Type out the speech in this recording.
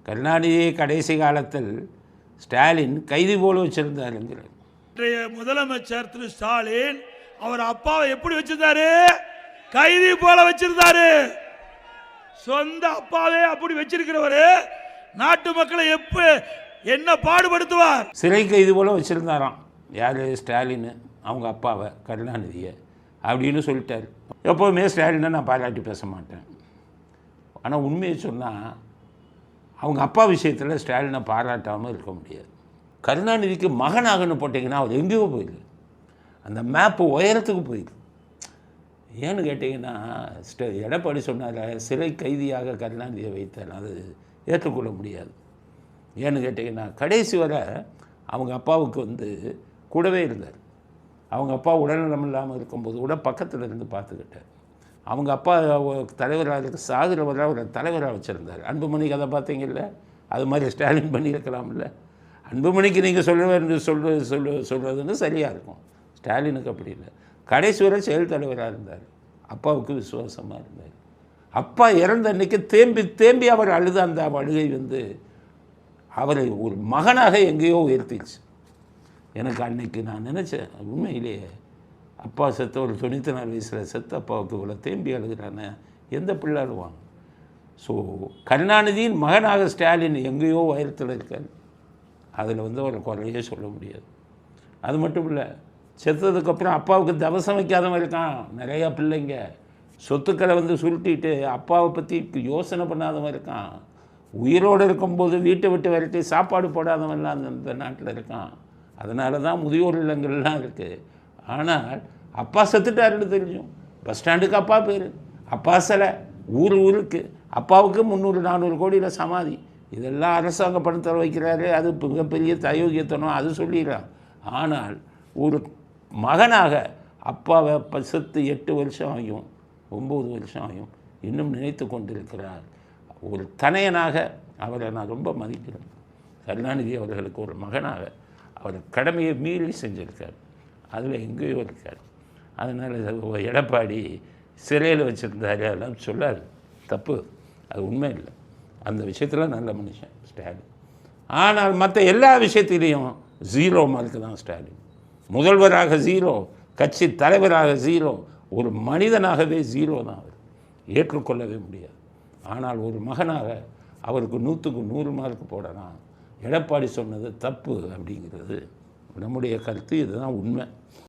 கருணாநிதியை கடைசி காலத்தில் ஸ்டாலின் கைதி போல வச்சிருந்தாருங்கிறார். இன்றைய முதலமைச்சர் திரு ஸ்டாலின் அவர் அப்பாவை எப்படி வச்சிருந்தாரு? கைதி போல வச்சிருந்தாரு. சொந்த அப்பாவே அப்படி வச்சிருக்கிறவரு நாட்டு மக்களை என்ன பாடுபடுத்துவார்? சிறை கைதி போல வச்சிருந்தாராம். யார்? ஸ்டாலின் அவங்க அப்பாவை, கருணாநிதியை அப்படின்னு சொல்லிட்டார். எப்போவுமே ஸ்டாலினை நான் பாராட்டி பேச மாட்டேன். ஆனால் உண்மையை சொன்னால் அவங்க அப்பா விஷயத்தில் ஸ்டாலினை பாராட்டாமல் இருக்க முடியாது. கருணாநிதிக்கு மகனாகன்னு போட்டிங்கன்னா அவர் எங்கேயோ போயிருக்கு. அந்த மேப்பு உயரத்துக்கு போயிருக்கு. ஏன்னு கேட்டிங்கன்னா எடப்பாடி சொன்னார் சிறை கைதியாக கருணாநிதியை வைத்தார். அது ஏற்றுக்கொள்ள முடியாது. ஏன்னு கேட்டிங்கன்னா கடைசி வரை அவங்க அப்பாவுக்கு கூடவே இருந்தார். அவங்க அப்பா உடல்நலம் இல்லாமல் இருக்கும்போது கூட பக்கத்தில் இருந்து பார்த்துக்கிட்டார். அவங்க அப்பா தலைவராக சாகுறவரை அவரை தலைவராக வச்சுருந்தார். அன்புமணி கதை பார்த்தீங்கல்ல, அது மாதிரி ஸ்டாலின் பண்ணியிருக்கலாம்ல. அன்புமணிக்கு நீங்கள் சொல்கிறதுன்னு சரியாக இருக்கும். ஸ்டாலினுக்கு அப்படி இல்லை. கடைசி வரை செயல் தலைவராக இருந்தார். அப்பாவுக்கு விசுவாசமாக இருந்தார். அப்பா இறந்த அன்றைக்கி தேம்பி அவர் அழுத அந்த அழுகை அவரை ஒரு மகனாக எங்கேயோ உயர்த்திடுச்சு. எனக்கு அன்னைக்கு நான் நினச்சேன், உண்மையிலேயே அப்பா செத்த ஒரு 94 வயசில் செத்த அப்பாவுக்கு இவ்வளோ தேம்பி அழுகிறானே, எந்த பிள்ளை அழுவாங்க? ஸோ கருணாநிதியின் மகனாக ஸ்டாலின் எங்கேயோ உயரத்தில் இருக்கார். அதில் அவரை குறையே சொல்ல முடியாது. அது மட்டும் இல்லை, செத்ததுக்கப்புறம் அப்பாவுக்கு தவசம் வைக்காதவன் இருக்கான் நிறையா பிள்ளைங்க. சொத்துக்களை சுருட்டிட்டு அப்பாவை பற்றி யோசனை பண்ணாதவன் இருக்கான். உயிரோடு இருக்கும்போது வீட்டை விட்டு விரட்டி சாப்பாடு போடாதவன்லாம் அந்த நாட்டில் இருக்கான். அதனால தான் முதியோர் இல்லங்கள்லாம் இருக்குது. ஆனால் அப்பா செத்துட்டாருன்னு தெரியும். பஸ் ஸ்டாண்டுக்கு அப்பா பேர், அப்பா சிலை, ஊருக்கு அப்பாவுக்கு 300-400 கோடியில் சமாதி. இதெல்லாம் அரசாங்க பணத்தில் வைக்கிறாரு. அது மிகப்பெரிய அயோக்கியத்தனம், அது சொல்லிடுறான். ஆனால் ஒரு மகனாக அப்பாவை செத்து 8 வருஷம் ஆகும், 9 வருஷம் ஆகும், இன்னும் நினைத்து கொண்டிருக்கிறார். ஒரு தனையனாக அவரை நான் ரொம்ப மதிக்கிறேன். கருணாநிதி அவர்களுக்கு ஒரு மகனாக அவர் கடமையை மீறி செஞ்சுருக்கார். அதில் எங்கேயோ இருக்கார். அதனால் எடப்பாடி சிறையில் வச்சுருந்தாரு அதெல்லாம் சொல்லாது, தப்பு. அது உண்மை இல்லை. அந்த விஷயத்தில் நல்ல மனுஷன் ஸ்டாலின். ஆனால் மற்ற எல்லா விஷயத்திலையும் 0 மார்க்கு தான் ஸ்டாலின். முதல்வராக 0, கட்சி தலைவராக 0, ஒரு மனிதனாகவே 0 தான். அவர் ஏற்றுக்கொள்ளவே முடியாது. ஆனால் ஒரு மகனாக அவருக்கு 100க்கு 100 மார்க் போடலாம். எடப்பாடி சொன்னது தப்பு அப்படிங்கிறது நம்முடைய கருத்து. இதுதான் உண்மை.